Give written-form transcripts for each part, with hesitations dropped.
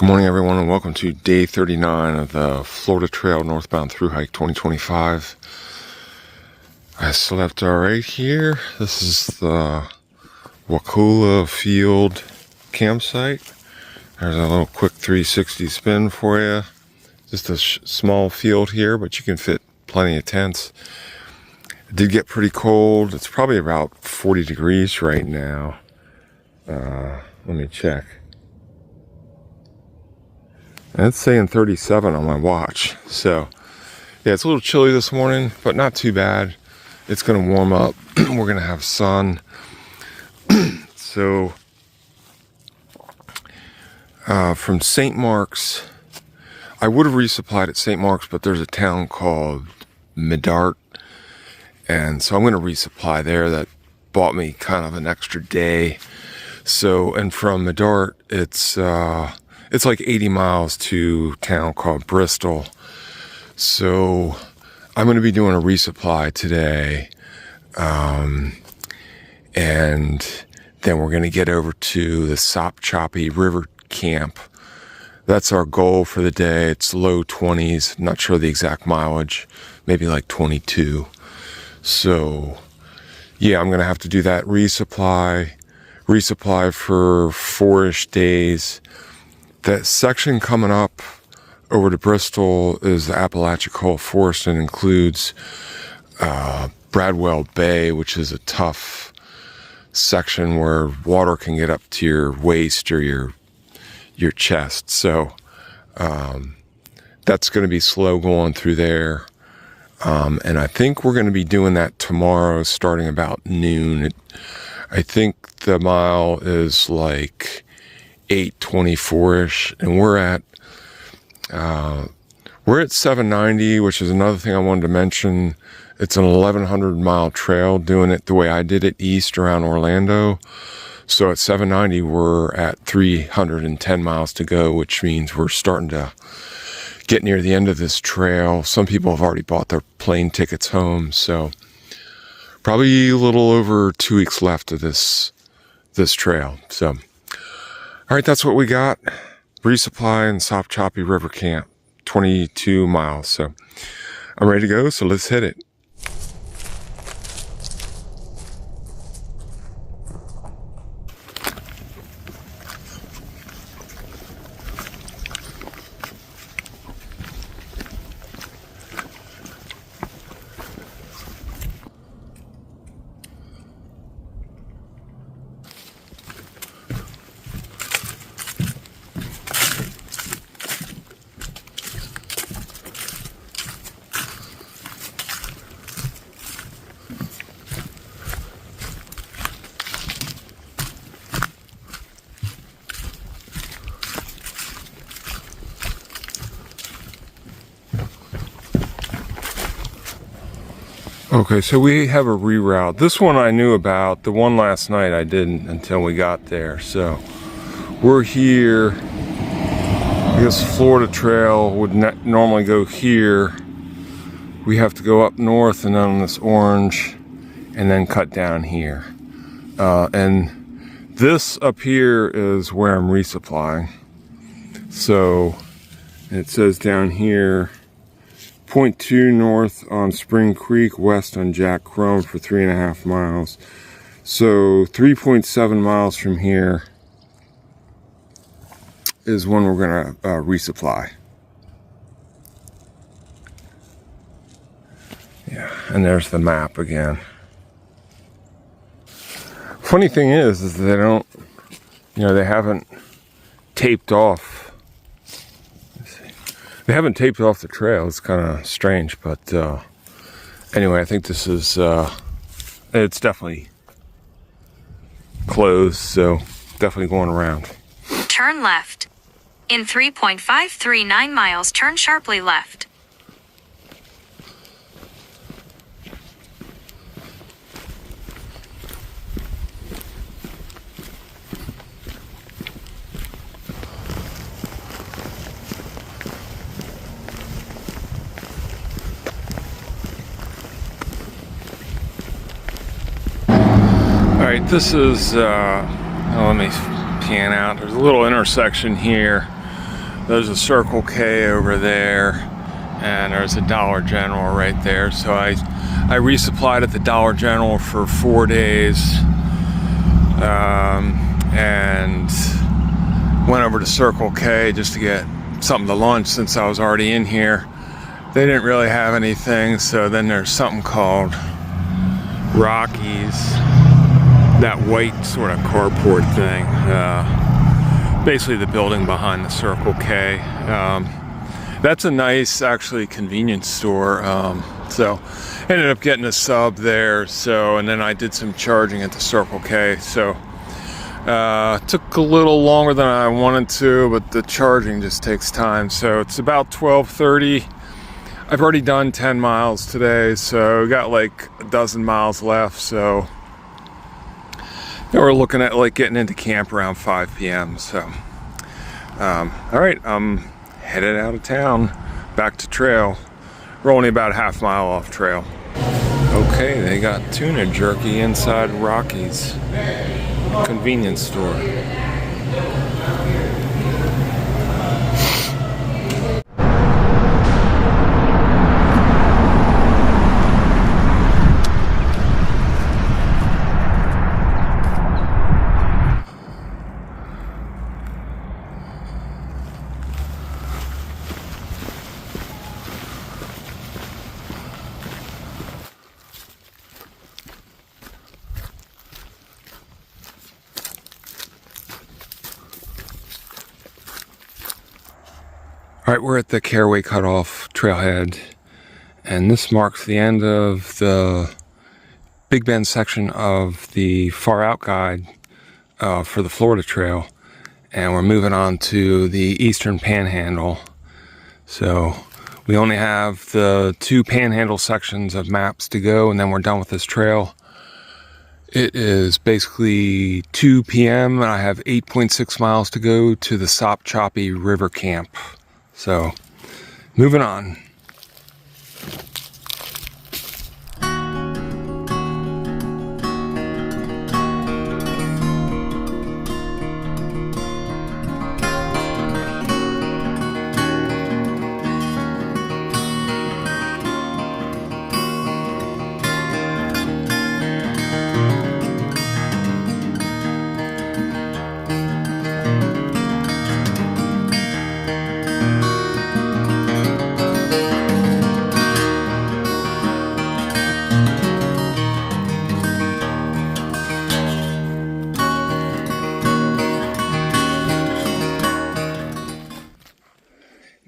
Good morning, everyone, and welcome to day 39 of the Florida Trail Northbound Thru-hike 2025. I slept all right here. This is the Wakulla Field campsite. There's a little quick 360 spin for you. Just a small field here, but you can fit plenty of tents. It did get pretty cold. It's probably about 40 degrees right now. Let me check. And it's saying 37 on my watch. So, yeah, it's a little chilly this morning, but not too bad. It's going to warm up. We're going to have sun. So, from St. Mark's, I would have resupplied at St. Mark's, but there's a town called Medart. And so I'm going to resupply there. That bought me kind of an extra day. So, and from Medart, it's like 80 miles to a town called Bristol. So I'm going to be doing a resupply today. And then we're going to get over to the Sop-Choppy River Camp. That's our goal for the day. It's low 20s. Not sure the exact mileage. Maybe like 22. So yeah, I'm going to have to do that resupply for 4-ish days. That section coming up over to Bristol is the Apalachicola Forest and includes Bradwell Bay, which is a tough section where water can get up to your waist or your chest. So that's going to be slow going through there. And I think we're going to be doing that tomorrow starting about noon. I think the mile is like 824-ish, and we're at 790, which is another thing I wanted to mention. It's an 1,100 mile trail, doing it the way I did it east around Orlando. So at 790, we're at 310 miles to go, which means we're starting to get near the end of this trail. Some people have already bought their plane tickets home, so probably a little over 2 weeks left of this trail. So all right, that's what we got. Resupply in Sop-Choppy River Camp, 22 miles. So I'm ready to go, so let's hit it. Okay, so we have a reroute. This one I knew about. The one last night I didn't until we got there. So we're here. I guess Florida Trail would normally go here. We have to go up north and on this orange and then cut down here. And this up here is where I'm resupplying. So it says down here, 0.2 north on Spring Creek, west on Jack Crumb for 3.5 miles. So 3.7 miles from here is when we're going to resupply. Yeah, and there's the map again. Funny thing is they don't, they haven't taped off. They haven't taped off the trail. It's kind of strange, but anyway, I think this is, it's definitely closed, so definitely going around. Turn left. In 3.539 miles, turn sharply left. Alright, this is, let me pan out. There's a little intersection here There's a Circle K over there, and there's a Dollar General right there. So I resupplied at the Dollar General for 4 days, and went over to Circle K just to get something to lunch since I was already in here. They didn't really have anything, so then there's something called Rockies, that white sort of carport thing. Basically the building behind the Circle K. That's a nice, actually, convenience store. So ended up getting a sub there. So, and then I did some charging at the Circle K. So took a little longer than I wanted to, but the charging just takes time. So it's about 12:30. I've already done 10 miles today, so we got like a dozen miles left. So we're looking at like getting into camp around 5 p.m. So, all right, I'm headed out of town, back to trail. We're only about a half mile off trail. Okay, they got tuna jerky inside Rocky's convenience store. All right, we're at the Caraway Cutoff trailhead, and this marks the end of the Big Bend section of the Far Out Guide for the Florida Trail, and we're moving on to the Eastern Panhandle. So we only have the 2 Panhandle sections of maps to go, and then we're done with this trail. It is basically 2 p.m. and I have 8.6 miles to go to the Sop Choppy River Camp. So, moving on.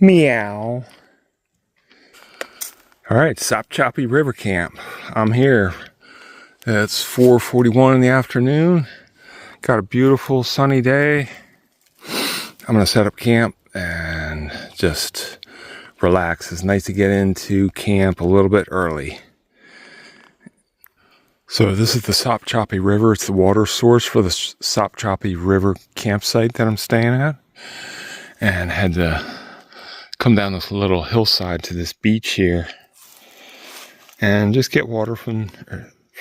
Meow. All right, Sop Choppy River Camp. I'm here. It's 4:41 in the afternoon. Got a beautiful sunny day. I'm gonna set up camp and just relax. It's nice to get into camp a little bit early. So this is the Sop Choppy River. It's the water source for the Sop Choppy River campsite that I'm staying at. And had to come down this little hillside to this beach here and just get water from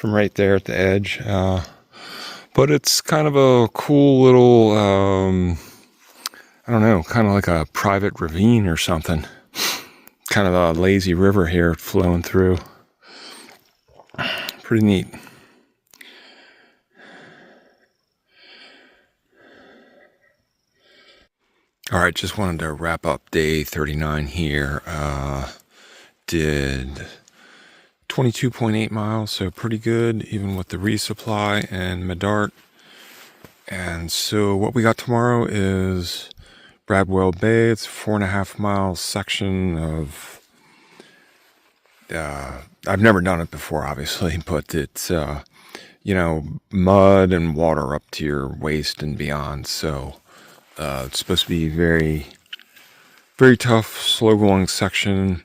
right there at the edge. But it's kind of a cool little, I don't know, kind of like a private ravine or something. Kind of a lazy river here flowing through. Pretty neat. All right, just wanted to wrap up day 39 here. Did 22.8 miles, so pretty good, even with the resupply and Medart. And so what we got tomorrow is Bradwell Bay. It's a 4.5 mile section of, I've never done it before, obviously, but it's, you know, mud and water up to your waist and beyond. So it's supposed to be very, very tough, slow-going section.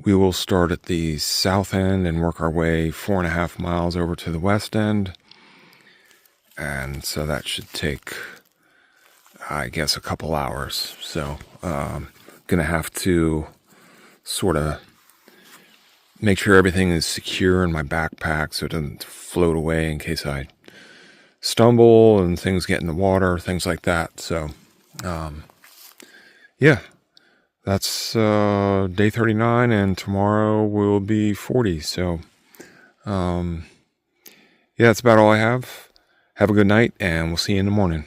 We will start at the south end and work our way 4.5 miles over to the west end. And so that should take, I guess, a couple hours. So gonna have to sort of make sure everything is secure in my backpack so it doesn't float away in case I stumble and things get in the water, things like that. So yeah, that's day 39, and tomorrow will be 40. So, yeah, that's about all I have. Have a good night, and we'll see you in the morning.